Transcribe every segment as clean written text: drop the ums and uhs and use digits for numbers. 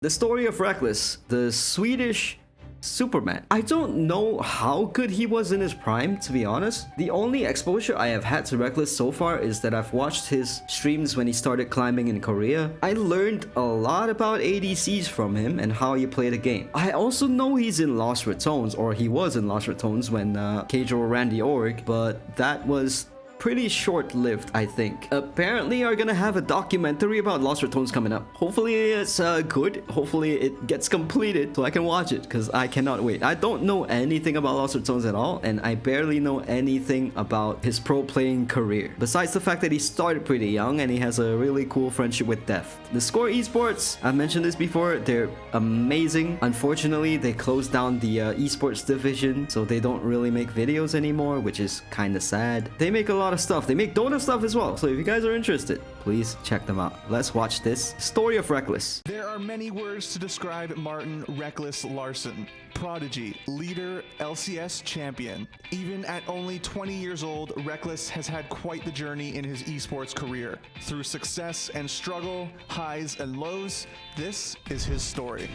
The story of Rekkles, the Swedish Superman. I don't know how good he was in his prime, to be honest. The only exposure I have had to Rekkles so far is that I've watched his streams when he started climbing in Korea. I learned a lot about ADCs from him and how you play the game. I also know he's in Lost Retones, or he was in Lost Retones when Keijo ran the org, but that was pretty short-lived, I think. Apparently are gonna have a documentary about Lost Retones coming up. Hopefully it's good. Hopefully it gets completed so I can watch it, because I cannot wait. I don't know anything about Lost Retones at all, and I barely know anything about his pro playing career, besides the fact that he started pretty young and he has a really cool friendship with Deft. The Score Esports, I've mentioned this before, they're amazing. Unfortunately, they closed down the esports division, so they don't really make videos anymore, which is kind of sad. They make a lot of stuff. They make Dota stuff as well, so if you guys are interested, please check them out. Let's watch this story of Rekkles. There are many words to describe Martin Rekkles Larsen. Prodigy, leader, LCS champion. Even at only 20 years old, Rekkles has had quite the journey in his esports career. Through success and struggle, highs and lows, this is his story.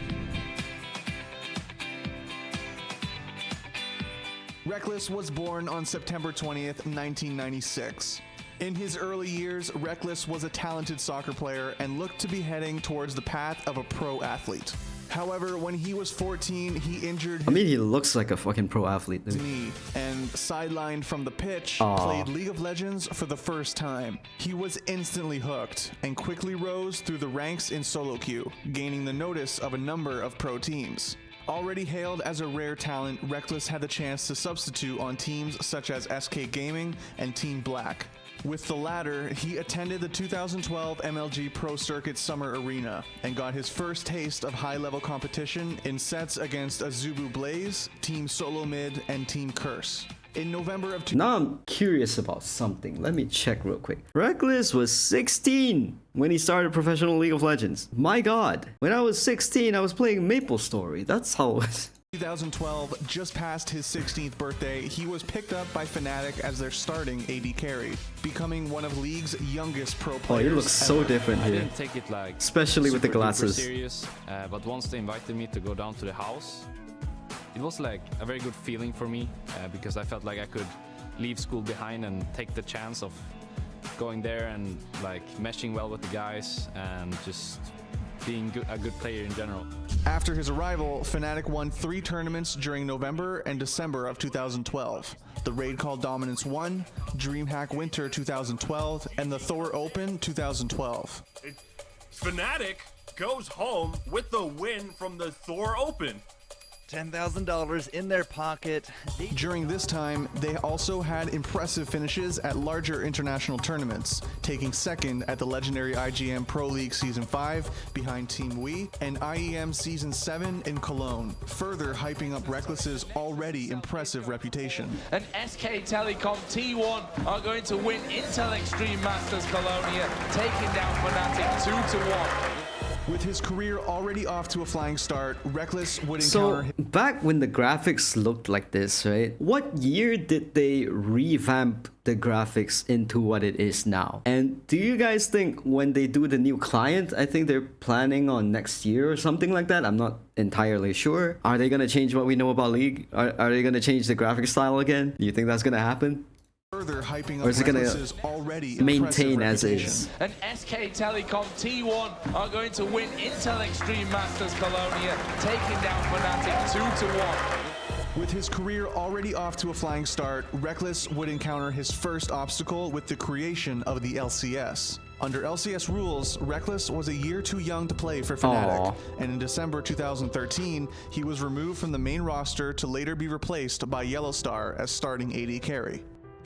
Rekkles was born on September 20th, 1996. In his early years, Rekkles was a talented soccer player and looked to be heading towards the path of a pro athlete. However, when he was 14, he injured his he looks like a fucking pro athlete, dude. knee and, sidelined from the pitch, Aww. played League of Legends for the first time. He was instantly hooked and quickly rose through the ranks in solo queue, gaining the notice of a number of pro teams. Already hailed as a rare talent, Rekkles had the chance to substitute on teams such as SK Gaming and Team Black. With the latter, he attended the 2012 MLG Pro Circuit Summer Arena and got his first taste of high-level competition in sets against Azubu Blaze, Team Solo Mid, and Team Curse. In November of Now I'm curious about something. Let me check real quick. Rekkles was 16 when he started professional League of Legends. My god. When I was 16, I was playing MapleStory. That's how it was. 2012, just past his 16th birthday, he was picked up by Fnatic as their starting AD carry, becoming one of League's youngest pro Oh, players. he looks so different I here. didn't take it like Especially with the super duper glasses. serious, but once they invited me to go down to the house, it was like a very good feeling for me because I felt like I could leave school behind and take the chance of going there and like meshing well with the guys and just being a good player in general. After his arrival, Fnatic won 3 tournaments during November and December of 2012. The Raid Call Dominance 1, DreamHack Winter 2012, and the Thor Open 2012. Fnatic goes home with the win from the Thor Open. $10,000 in their pocket. During this time, they also had impressive finishes at larger international tournaments, taking second at the legendary IGM Pro League Season 5 behind Team Wii and IEM Season 7 in Cologne, further hyping up Rekkles' already impressive reputation. And SK Telecom T1 are going to win Intel Extreme Masters Colonia, taking down Fnatic 2-1. With his career already off to a flying start, Rekkles would So, encounter back when the graphics looked like this, right? What year did they revamp the graphics into what it is now? And do you guys think when they do the new client, I think they're planning on next year or something like that? I'm not entirely sure. Are they gonna change what we know about League? Are they gonna change the graphic style again? Do you think that's gonna happen? further hyping up Or is it gonna Rekkles' already maintain as reputation. is? And SK Telecom T1 are going to win Intel Extreme Masters Colonia, taking down Fnatic 2-1. With his career already off to a flying start, Rekkles would encounter his first obstacle with the creation of the LCS. Under LCS rules, Rekkles was a year too young to play for Fnatic, and in December 2013, he was removed from the main roster to later be replaced by Yellowstar as starting AD carry.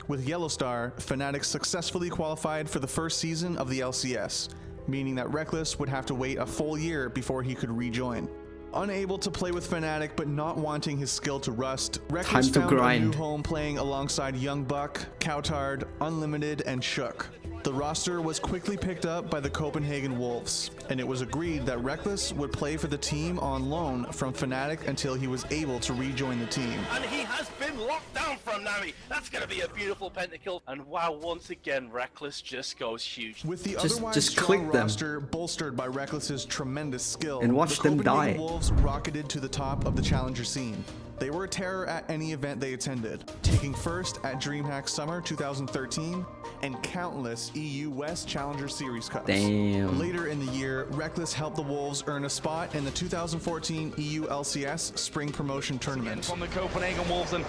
With Yellowstar, Fnatic successfully qualified for the first season of the LCS, meaning that Rekkles would have to wait a full year before he could rejoin. Unable to play with Fnatic but not wanting his skill to rust, Rekkles found a new home playing alongside Young Buck, Cowtard, Unlimited, and Shook. The roster was quickly picked up by the Copenhagen Wolves, and it was agreed that Rekkles would play for the team on loan from Fnatic until he was able to rejoin the team. And he has been locked down from Nami. That's going to be a beautiful pentakill. And wow, once again, Rekkles just goes huge. With the Just otherwise click strong them. roster bolstered by Rekkles' tremendous skill, And watch the them Copenhagen die. Wolves rocketed to the top of the challenger scene. They were a terror at any event they attended, taking first at DreamHack Summer 2013 and countless EU West Challenger Series Cups. Damn. Later in the year, Rekkles helped the Wolves earn a spot in the 2014 EU LCS Spring Promotion Tournament. From the Copenhagen Wolves, and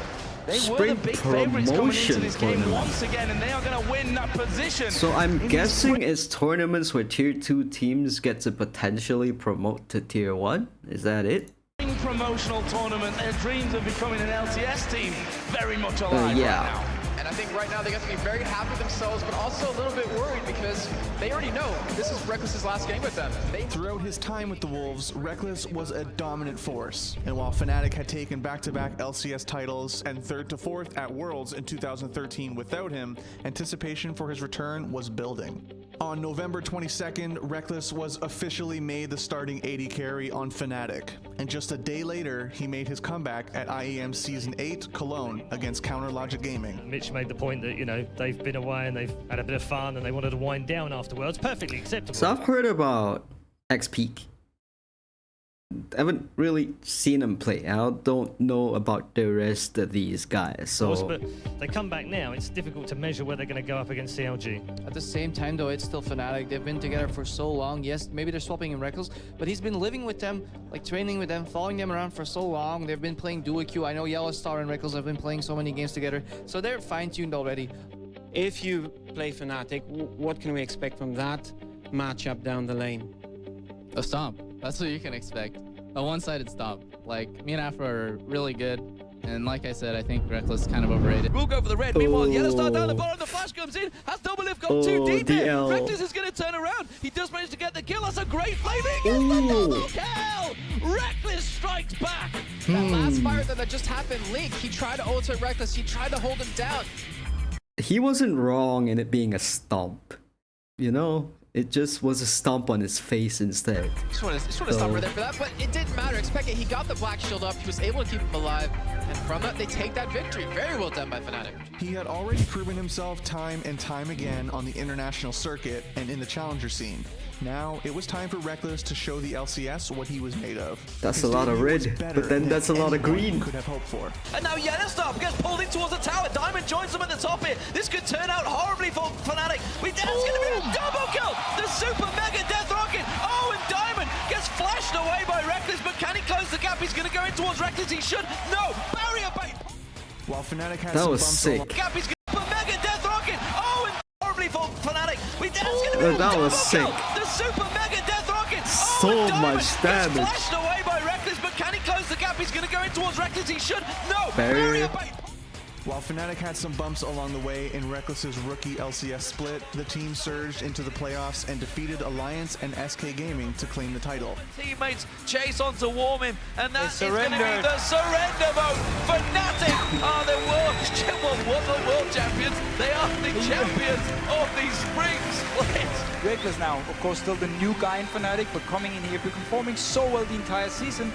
they were Spring the big favorites coming into Promotion this game Tournament. once again, and they are going to win that position. So I'm in guessing this it's tournaments where tier 2 teams get to potentially promote to tier 1? Is that it? spring promotional tournament. Their dreams of becoming an LTS team very much alive yeah. right now. And I think right now they got to be very happy with themselves, but also a little bit worried because they already know this is Rekkles' last game with them. Throughout his time with the Wolves, Rekkles was a dominant force. And while Fnatic had taken back-to-back LCS titles and 3rd to 4th at Worlds in 2013 without him, anticipation for his return was building. On November 22nd, Rekkles was officially made the starting AD carry on Fnatic. And just a day later, he made his comeback at IEM Season 8 Cologne against Counterlogic Gaming. Mitch made the point that, you know, they've been away and they've had a bit of fun and they wanted to wind down afterwards. Perfectly acceptable. So I've heard about X-Peak. I haven't really seen him play. I don't know about the rest of these guys. So But they come back now. It's difficult to measure where they're going to go up against CLG. At the same time, though, it's still Fnatic. They've been together for so long. Yes, maybe they're swapping in Rekkles, but he's been living with them, like training with them, following them around for so long. They've been playing duo queue. I know Yellowstar and Rekkles have been playing so many games together, so they're fine-tuned already. If you play Fnatic, what can we expect from that matchup down the lane? A stomp. That's what you can expect. A one-sided stomp. Like, me and Afro are really good, and like I said, I think Rekkles is kind of overrated. We'll go for the red. Meanwhile, Yellowstar down the bottom. The flash comes in. Has Double Lift gone too deep there? DL. Rekkles is going to turn around. He does manage to get the kill. That's a great play. He gets the double kill. Rekkles strikes back. That last fire that just happened, Link, he tried to ultimate Rekkles. He tried to hold him down. he wasn't wrong in it being a stomp. You know? It just was a stomp on his face instead. Just want to stop right there for that, but it didn't matter. Expect it. He got the black shield up. He was able to keep him alive, and from that, they take that victory. Very well done by Fnatic. He had already proven himself time and time again on the international circuit and in the challenger scene. Now, it was time for Rekkles to show the LCS what he was made of. That's His a lot of debut was red, better but then than that's a lot of anyone green. could have hoped for. And now Yellowstar gets pulled in towards the tower. Diamond joins them at the top here. This could turn out horribly for Fnatic. That's going to be a double kill. The super mega death rocket. Oh, and Diamond gets flashed away by Rekkles, but can he close the gap? He's going to go in towards Rekkles. He should. No, barrier bait. While Fnatic had That some was bumps sick. along- Gap is going to mega death rocket. Oh, and horribly for Fnatic. That's going to be a That double was sick. kill. The super mega death rocket. So Oh, and Diamond much damage. Gets flashed away by Rekkles, but can he close the gap? He's going to go in towards Rekkles. He should. No, Barrier. barrier bait. While Fnatic had some bumps along the way in Rekkles' rookie LCS split, the team surged into the playoffs and defeated Alliance and SK Gaming to claim the title. Teammates chase on to warm him, and that is going to be the surrender vote. Fnatic are the world champions. They are the champions of the spring split. Rekkles now, of course, still the new guy in Fnatic, but coming in here, performing so well the entire season,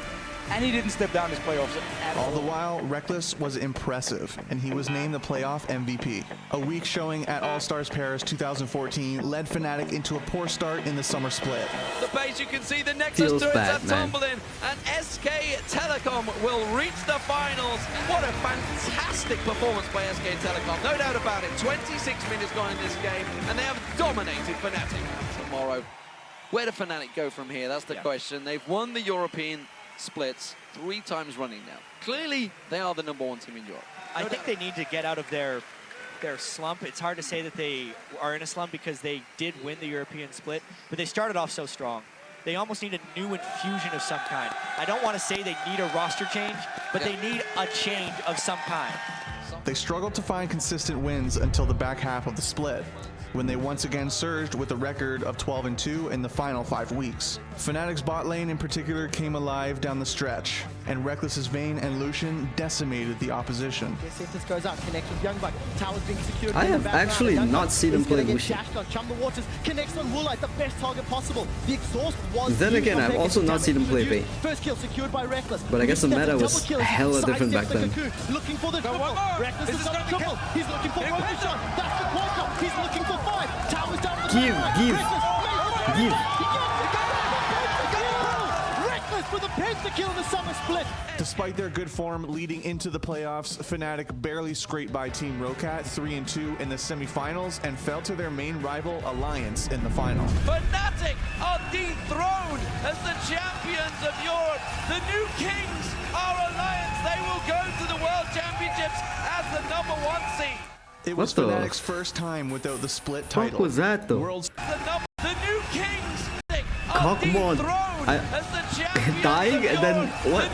and he didn't step down his playoffs at All the while, Rekkles was impressive, and he was named the playoff MVP. A weak showing at All-Stars Paris 2014 led Fnatic into a poor start in the summer split. The base, you can see the Nexus Feels turrets bad, are man. tumbling, and SK Telecom will reach the finals. What a fantastic performance by SK Telecom, no doubt about it. 26 minutes gone in this game, and they have dominated Fnatic. Tomorrow, where do Fnatic go from here? That's the question. They've won the European splits 3 times running now. Clearly, they are the #1 team in Europe. I think they need to get out of their slump. It's hard to say that they are in a slump because they did win the European split, but they started off so strong. They almost need a new infusion of some kind. I don't want to say they need a roster change, but they need a change of some kind. They struggled to find consistent wins until the back half of the split, when they once again surged with a record of 12-2 in the final 5 weeks. Fnatic's bot lane in particular came alive down the stretch, and Rekkles' Vayne and Lucian decimated the opposition. Goes out, connects with Youngblood. Tower's being secured. I have actually not seen him play Lucian. Chum the waters, connects on Woolite, the best target possible. The exhaust was. Then again, I've also not seen him play Vayne. First kill secured by Rekkles. But I guess the meta was hella different back then. Looking for the triple. Rekkles is on the triple. He's looking for one shot. That's the quad. He's looking for 5. Tower's down to the Give. For the penta-kill in the summer split. Despite their good form leading into the playoffs, Fnatic barely scraped by Team Rokat 3-2 in the semifinals and fell to their main rival Alliance in the final. Fnatic are dethroned as the champions of Europe. The new kings are Alliance. They will go to the World Championships as the #1 seed. It was Fnatic's first time without the split title. What was that though? The new kings are dethroned as the dying and then what?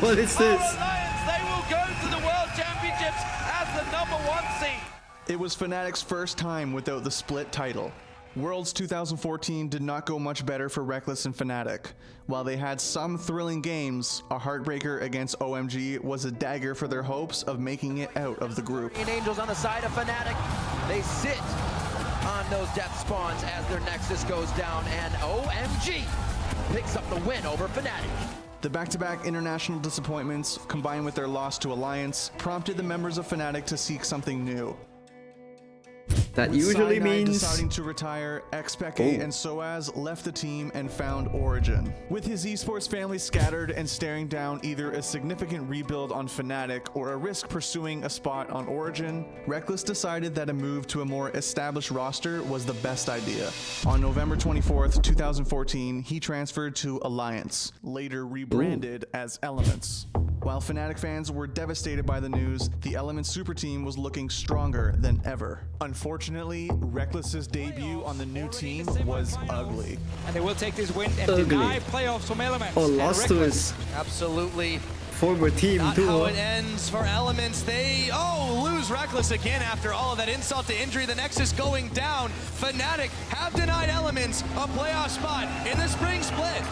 What is this? Alliance, they will go to the World Championships as the #1 seed. It was Fnatic's first time without the split title. Worlds 2014 did not go much better for Rekkles and Fnatic. While they had some thrilling games, a heartbreaker against OMG was a dagger for their hopes of making it out of the group. Angels on the side of Fnatic. They sit on those death spawns as their Nexus goes down, and OMG picks up the win over Fnatic. The back-to-back international disappointments, combined with their loss to Alliance, prompted the members of Fnatic to seek something new. That usually means deciding to retire, Xpeke and Soaz left the team and found Origin. With his esports family scattered and staring down either a significant rebuild on Fnatic or a risk pursuing a spot on Origin, Rekkles decided that a move to a more established roster was the best idea. On November 24th, 2014, he transferred to Alliance, later rebranded as Elements. While Fnatic fans were devastated by the news, the Elements super team was looking stronger than ever. Unfortunately, Rekkles' debut on the new team was ugly. And they will take this win and deny playoffs from Elements. Oh, lost to his absolutely former team Not too. how it ends for Elements. They lose Rekkles again after all of that insult to injury. The Nexus going down. Fnatic have denied Elements a playoff spot in the spring split.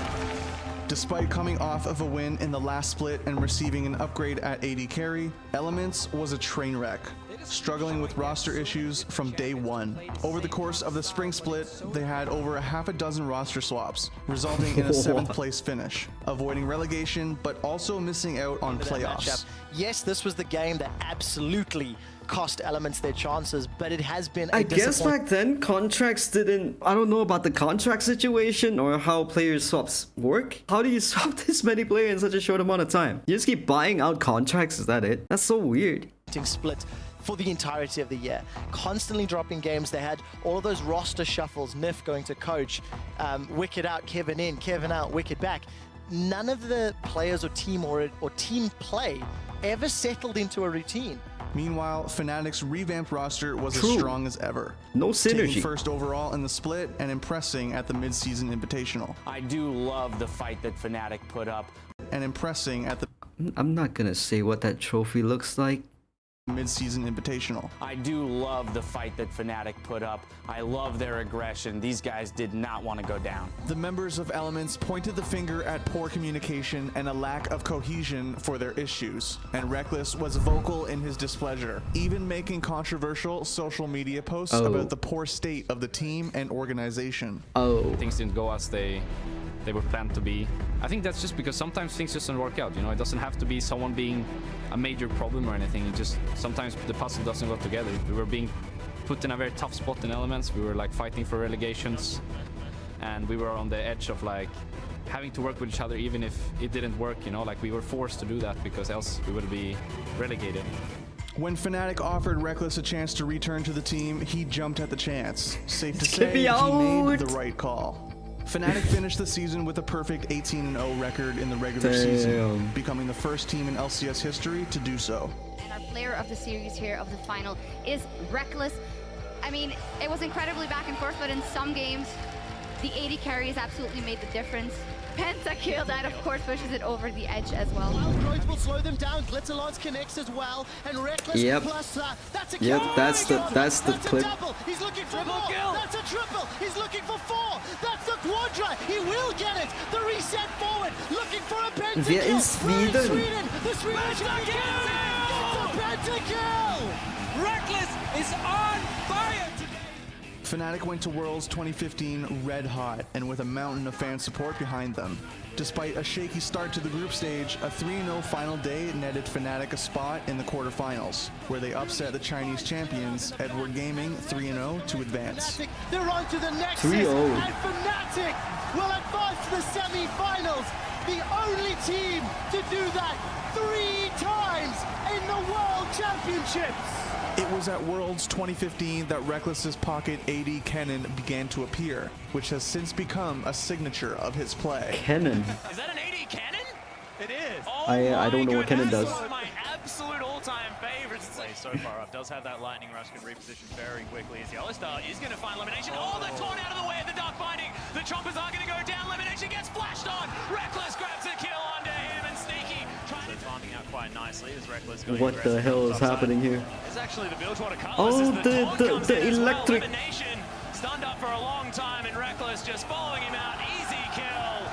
Despite coming off of a win in the last split and receiving an upgrade at AD carry, Elements was a train wreck, struggling with roster issues from day one. Over the course of the spring split, they had over a half a dozen roster swaps, resulting in a 7th place finish, avoiding relegation, but also missing out on playoffs. Yes, this was the game that absolutely cost Elements their chances, but it has been a I guess back then contracts didn't, I don't know about the contract situation or how player swaps work. How do you swap this many players in such a short amount of time? You just keep buying out contracts, is that it? That's so weird. Split for the entirety of the year, constantly dropping games. They had all of those roster shuffles, Nif going to coach, Wicked out, Kevin in, Kevin out, Wicked back. None of the players or team play ever settled into a routine. Meanwhile, Fnatic's revamped roster was as strong as ever. No synergy. Taking first overall in the split and impressing at the mid-season invitational. I do love the fight that Fnatic put up. And impressing at the... I'm not gonna say what that trophy looks like. Mid-season invitational. I do love the fight that Fnatic put up. I love their aggression. These guys did not want to go down. The members of Elements pointed the finger at poor communication and a lack of cohesion for their issues, and Rekkles was vocal in his displeasure, even making controversial social media posts about the poor state of the team and organization. Things didn't go as they were planned to be. I think that's just because sometimes things just don't work out, you know. It doesn't have to be someone being a major problem or anything. It just sometimes the puzzle doesn't go together. We were being put in a very tough spot in Elements. We were like fighting for relegations, and we were on the edge of like having to work with each other even if it didn't work, you know. Like we were forced to do that because else we would be relegated. When Fnatic offered Rekkles a chance to return to the team, he jumped at the chance. Safe to say, he made the right call. Fnatic finished the season with a perfect 18-0 record in the regular season, becoming the first team in LCS history to do so. And our player of the series here of the final is Rekkles. I mean, it was incredibly back and forth, but in some games, The AD carries absolutely made the difference. Pentakill, that of course pushes it over the edge as well. Growth will slow them down. Glitterlance connects as well, and Rekkles plus that's a Yep, kill. that's the clip. A double. He's looking for more. That's a triple. He's looking for 4. That's the quadra. He will get it. The reset forward, looking for a pentakill. Wer in Sweden? The Swedish gets a pentakill. Rekkles is on fire today. Fnatic went to Worlds 2015 red hot and with a mountain of fan support behind them. Despite a shaky start to the group stage, a 3-0 final day netted Fnatic a spot in the quarterfinals, where they upset the Chinese champions, Edward Gaming 3-0 to advance. They're on to the next 3-0. And Fnatic will advance to the semi-finals. The only team to do that 3 times in the World Championships. It was at Worlds 2015 that Rekkles' pocket AD cannon began to appear, which has since become a signature of his play. Cannon? Is that an AD cannon? It is. I don't know what cannon does. One of my absolute all-time favorites. Plays so far up. Does have that lightning rush, can reposition very quickly as Yellowstar is going to find elimination. Oh, they're torn out of the way of the dark binding. The chompers are going to go down. Elimination gets flashed on. Rekkles grabs a kill onto him, and Sneaky trying to timing out quite nicely as Rekkles going. What the hell is happening here? It's actually the Bilgewater Cutlass. Oh, the electric. Stunned up for a long time, and Rekkles just following him out. Easy kill.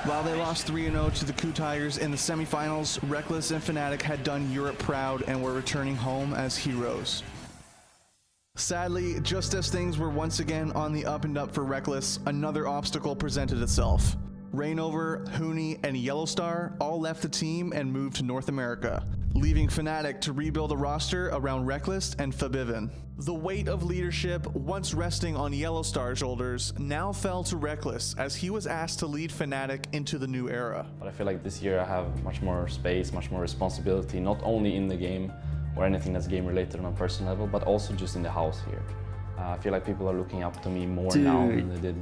While they lost 3-0 to the Coup Tigers in the semifinals, Rekkles and Fnatic had done Europe proud and were returning home as heroes. Sadly, just as things were once again on the up and up for Rekkles, another obstacle presented itself. Reignover, Huni, and Yellowstar all left the team and moved to North America, leaving Fnatic to rebuild a roster around Rekkles and Fabiven. The weight of leadership, once resting on Yellowstar's shoulders, now fell to Rekkles as he was asked to lead Fnatic into the new era. But I feel like this year I have much more space, much more responsibility, not only in the game or anything that's game related on a personal level, but also just in the house here. I feel like people are looking up to me more now than they did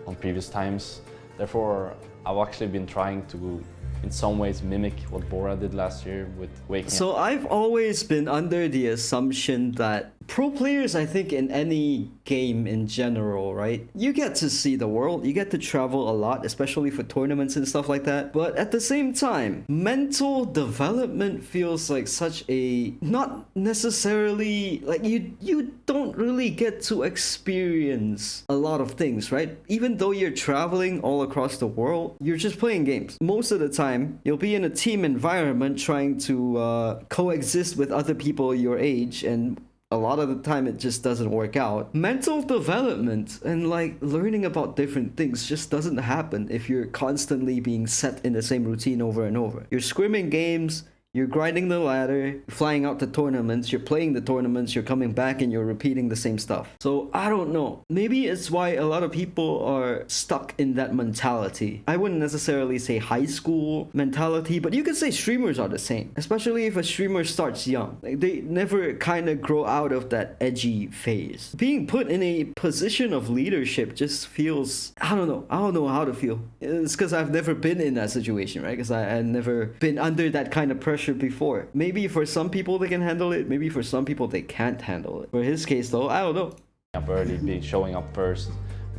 on previous times. Therefore, I've actually been trying to, in some ways, mimic what Bora did last year with waking up. So I've always been under the assumption that pro players, I think in any game in general, right? You get to see the world, you get to travel a lot, especially for tournaments and stuff like that. But at the same time, mental development feels like such a, not necessarily, like you don't really get to experience a lot of things, right? Even though you're traveling all across the world, you're just playing games. Most of the time, you'll be in a team environment trying to coexist with other people your age, and a lot of the time it just doesn't work out. Mental development and like learning about different things just doesn't happen if you're constantly being set in the same routine over and over. You're scrimming games, you're grinding the ladder, flying out to tournaments, you're playing the tournaments, you're coming back and you're repeating the same stuff. So I don't know. Maybe it's why a lot of people are stuck in that mentality. I wouldn't necessarily say high school mentality, but you could say streamers are the same. Especially if a streamer starts young. Like they never kind of grow out of that edgy phase. Being put in a position of leadership just feels, I don't know how to feel. It's because I've never been in that situation, right? Because I've never been under that kind of pressure before. Maybe for some people they can handle it, maybe for some people they can't handle it. For his case though, I don't know. Up early, showing up first,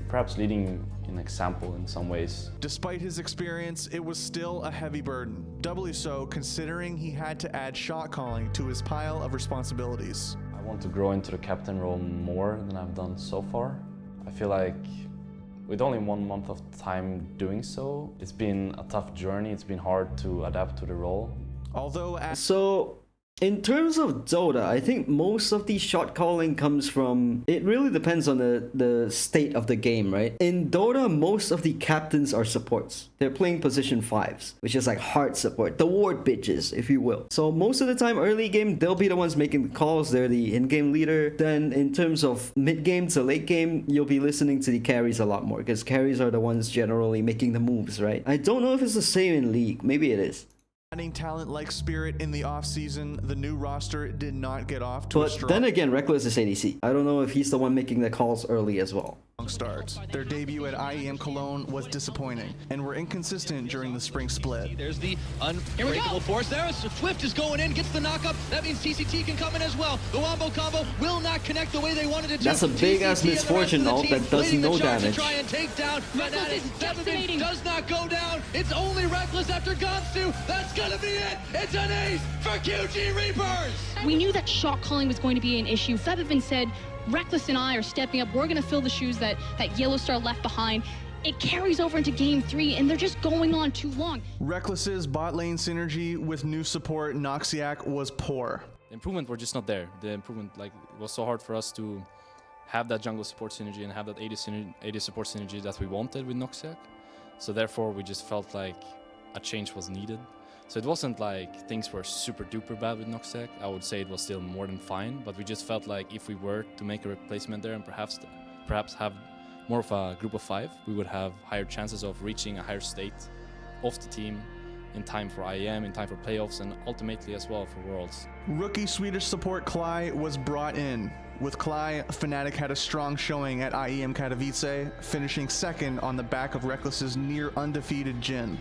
perhaps leading an example in some ways. Despite his experience, it was still a heavy burden. Doubly so considering he had to add shot calling to his pile of responsibilities. I want to grow into the captain role more than I've done so far. I feel like with only 1 month of time doing so, it's been a tough journey. It's been hard to adapt to the role. So in terms of Dota, I think most of the shot calling comes from, it really depends on the state of the game, right? In Dota, most of the captains are supports. They're playing position 5s, which is like hard support, the ward bitches, if you will. So most of the time, early game, they'll be the ones making the calls. They're the in-game leader. Then in terms of mid-game to late game, you'll be listening to the carries a lot more because carries are the ones generally making the moves, right? I don't know if it's the same in League. Maybe it is. Adding talent like Spirit in the offseason, the new roster did not get off to a strong. But then again, Rekkles is ADC. I don't know if he's the one making the calls early as well. start. Their debut at IEM Cologne was disappointing and were inconsistent during the spring split. There's the unbreakable force there. Swift is going in, gets the knockup. That means TCT can come in as well. The wombo combo will not connect the way they wanted it to. That's a big ass misfortune, ult that does no damage. Try and take down Fnatic. Devamin does not go down. It's only Rekkles after Gonsu. That's gonna be it. It's an ace for QG Reapers. We knew that shot calling was going to be an issue. Febiven said, Rekkles and I are stepping up. We're going to fill the shoes that Yellowstar left behind. It carries over into game 3, and they're just going on too long. Rekkles' bot lane synergy with new support Noxiac was poor. The improvement were just not there. The improvement, it was so hard for us to have that jungle support synergy and have that AD support synergy that we wanted with Noxiac. So therefore, we just felt like a change was needed. So it wasn't like things were super duper bad with Noxiac. I would say it was still more than fine, but we just felt like if we were to make a replacement there and perhaps have more of a group of 5, we would have higher chances of reaching a higher state of the team in time for IEM, in time for playoffs, and ultimately as well for Worlds. Rookie Swedish support Klai was brought in. With Klai, Fnatic had a strong showing at IEM Katowice, finishing second on the back of Rekkles' near undefeated Jhin.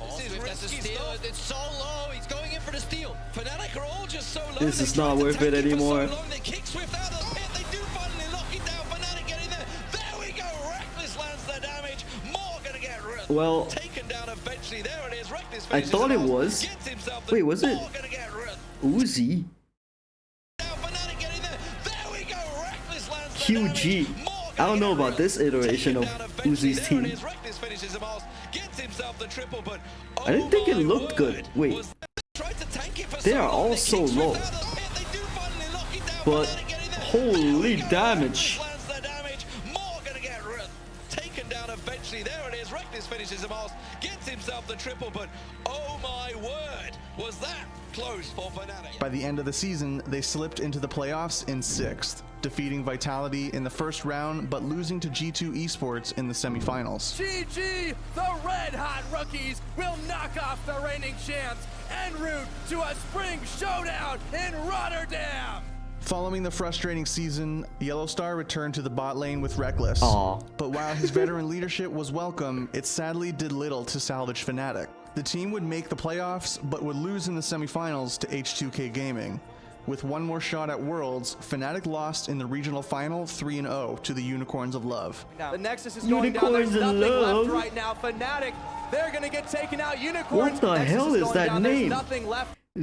It's so low. He's going in for the steal. Fnatic are all just so low. This is not worth it anymore. They kick Swift out of the pit. They do finally lock it down. Fnatic getting there. There we go. Rekkles lands the damage. More gonna get well, taken down eventually. There it is. Rekkles I thought it was. Wait, was it Uzi? QG. I don't know about this iteration of Uzi's team. I didn't think it looked good. Wait. They are all so low. But holy damage. Taken down eventually. There it is. Rekkles finishes him off. Gets himself the triple, but oh my word. Was that close for Fnatic? By the end of the season, they slipped into the playoffs in 6th, defeating Vitality in the first round, but losing to G2 Esports in the semifinals. GG! The Red Hot Rookies will knock off the reigning champs en route to a spring showdown in Rotterdam! Following the frustrating season, Yellowstar returned to the bot lane with Rekkles. But while his veteran leadership was welcome, it sadly did little to salvage Fnatic. The team would make the playoffs, but would lose in the semifinals to H2K Gaming. With one more shot at Worlds, Fnatic lost in the regional final 3-0 to the Unicorns of Love. The Nexus is going down. There's nothing left right now. Fnatic, they're going to get taken out. Unicorns. What the hell is that name? There's nothing left. I'm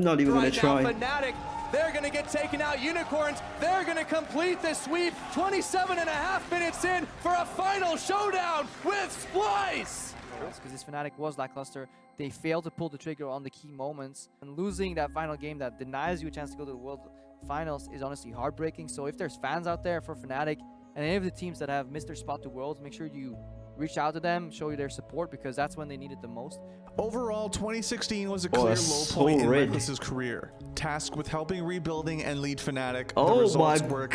not even gonna try. Fnatic, they're going to get taken out. Unicorns, they're going to complete the sweep 27.5 minutes in for a final showdown with Splice. Because this Fnatic was lackluster. They failed to pull the trigger on the key moments. And losing that final game that denies you a chance to go to the World Finals is honestly heartbreaking. So if there's fans out there for Fnatic and any of the teams that have missed their spot to Worlds, make sure you reach out to them, show you their support, because that's when they need it the most. Overall, 2016 was a clear low point in Rekkles' career. Tasked with helping rebuilding and lead Fnatic, the results were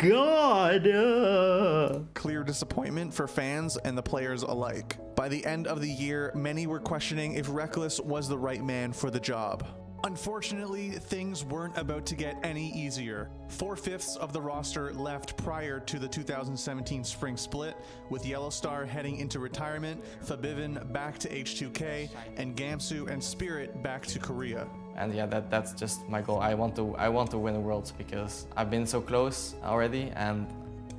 clear disappointment for fans and the players alike. By the end of the year, many were questioning if Rekkles was the right man for the job. Unfortunately, things weren't about to get any easier. 4/5 of the roster left prior to the 2017 spring split, with Yellowstar heading into retirement, Febiven back to H2K, and Gamsu and Spirit back to Korea. And yeah, that's just my goal. I want to win the Worlds because I've been so close already, and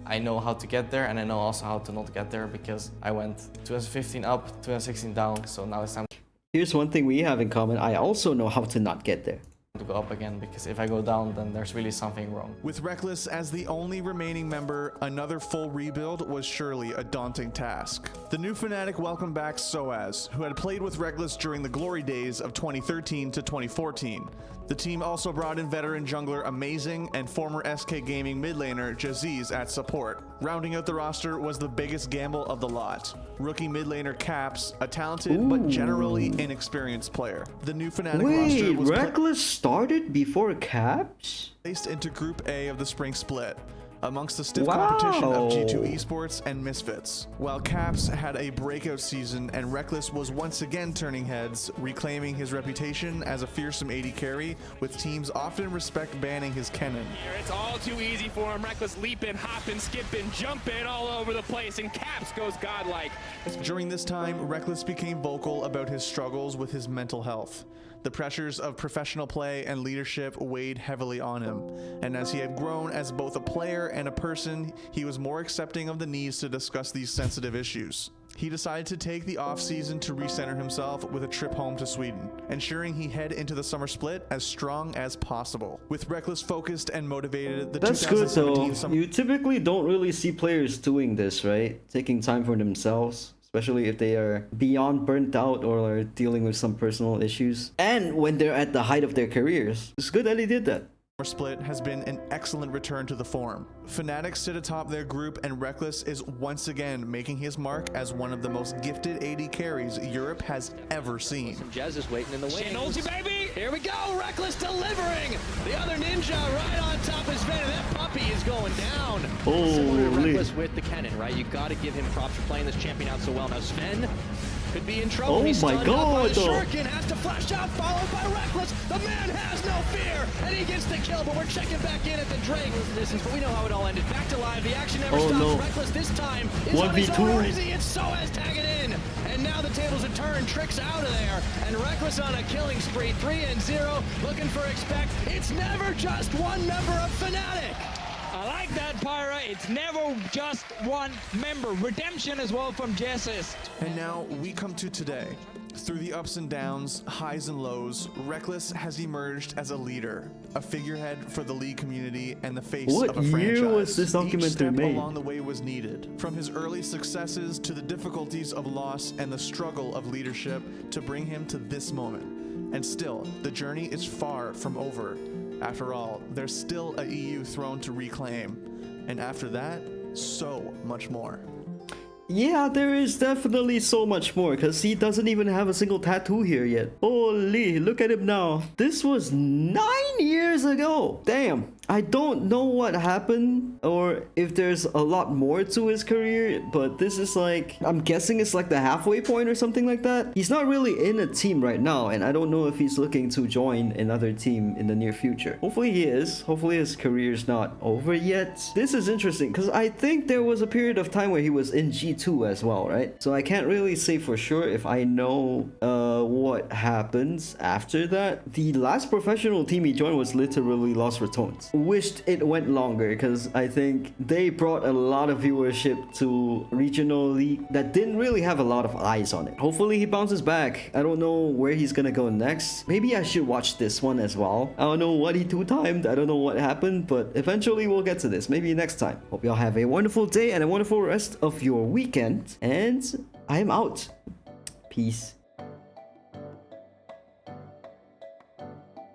I know how to get there, and I know also how to not get there because I went 2015 up, 2016 down, so now it's time. Here's one thing we have in common. I also know how to not get there. To go up again, because if I go down, then there's really something wrong. With Rekkles as the only remaining member, another full rebuild was surely a daunting task. The new Fnatic welcomed back Soaz, who had played with Rekkles during the glory days of 2013 to 2014. The team also brought in veteran jungler Amazing and former SK Gaming mid laner Jaziz at support. Rounding out the roster was the biggest gamble of the lot. Rookie mid laner Caps, a talented but generally inexperienced player. The new Fnatic roster was Rekkles started before Caps? Placed into Group A of the spring split. amongst the stiff competition of G2 Esports and Misfits. While Caps had a breakout season and Rekkles was once again turning heads, reclaiming his reputation as a fearsome AD carry, with teams often respect banning his Kennen. It's all too easy for him. Rekkles leaping, hopping, skipping, jumping all over the place, and Caps goes godlike. During this time, Rekkles became vocal about his struggles with his mental health. The pressures of professional play and leadership weighed heavily on him, and as he had grown as both a player and a person, he was more accepting of the needs to discuss these sensitive issues. He decided to take the off-season to recenter himself with a trip home to Sweden, ensuring he head into the summer split as strong as possible. With Rekkles focused and motivated, the That's good though. summer... You typically don't really see players doing this, right? Taking time for themselves. Especially if they are beyond burnt out or are dealing with some personal issues. And when they're at the height of their careers. It's good that he did that. Split has been an excellent return to the form. Fnatic sit atop their group and Rekkles is once again making his mark as one of the most gifted AD carries Europe has ever seen. Jez is waiting in the wings. Shin baby! Here we go, Rekkles delivering! The other ninja right on top of his Venom. That puppy is going down. Similar to Rekkles with the Kennen, right? You got to give him props for playing this champion out so well. Now Sven could be in trouble. Oh He's my God! Shuriken has to flash out, followed by Rekkles. The man has no fear, and he gets the kill. But we're checking back in at the Drake distance. But we know how it all ended. Back to live. The action never stops. No. Rekkles this time is on his own crazy. It's so as tagging in, and now the tables have turned. Tricks out of there, and Rekkles on a killing spree. 3-0, looking for expect. It's never just one member of Fnatic. I like that, Pyra. It's never just one member. Redemption as well from Jessis. And now we come to today. Through the ups and downs, highs and lows, Rekkles has emerged as a leader, a figurehead for the League community and the face of a franchise. What year was this documentary Each step made? along the way was needed. From his early successes to the difficulties of loss and the struggle of leadership to bring him to this moment. And still, the journey is far from over. After all, there's still a EU throne to reclaim. And after that, so much more. Yeah, there is definitely so much more because he doesn't even have a single tattoo here yet. Holy, look at him now. This was 9 years ago. Damn. I don't know what happened or if there's a lot more to his career, but this is like, I'm guessing it's like the halfway point or something like that. He's not really in a team right now, and I don't know if he's looking to join another team in the near future. Hopefully he is. Hopefully his career's not over yet. This is interesting because I think there was a period of time where he was in G2 as well, right? So I can't really say for sure if I know what happens after that. The last professional team he joined was literally Lost Ratones. Wished it went longer because I think they brought a lot of viewership to regional league that didn't really have a lot of eyes on it. Hopefully he bounces back. I don't know where he's gonna go next. Maybe I should watch this one as well. I don't know what he two-timed. I don't know what happened, but eventually we'll get to this. Maybe next time. Hope y'all have a wonderful day and a wonderful rest of your weekend. And I am out. Peace.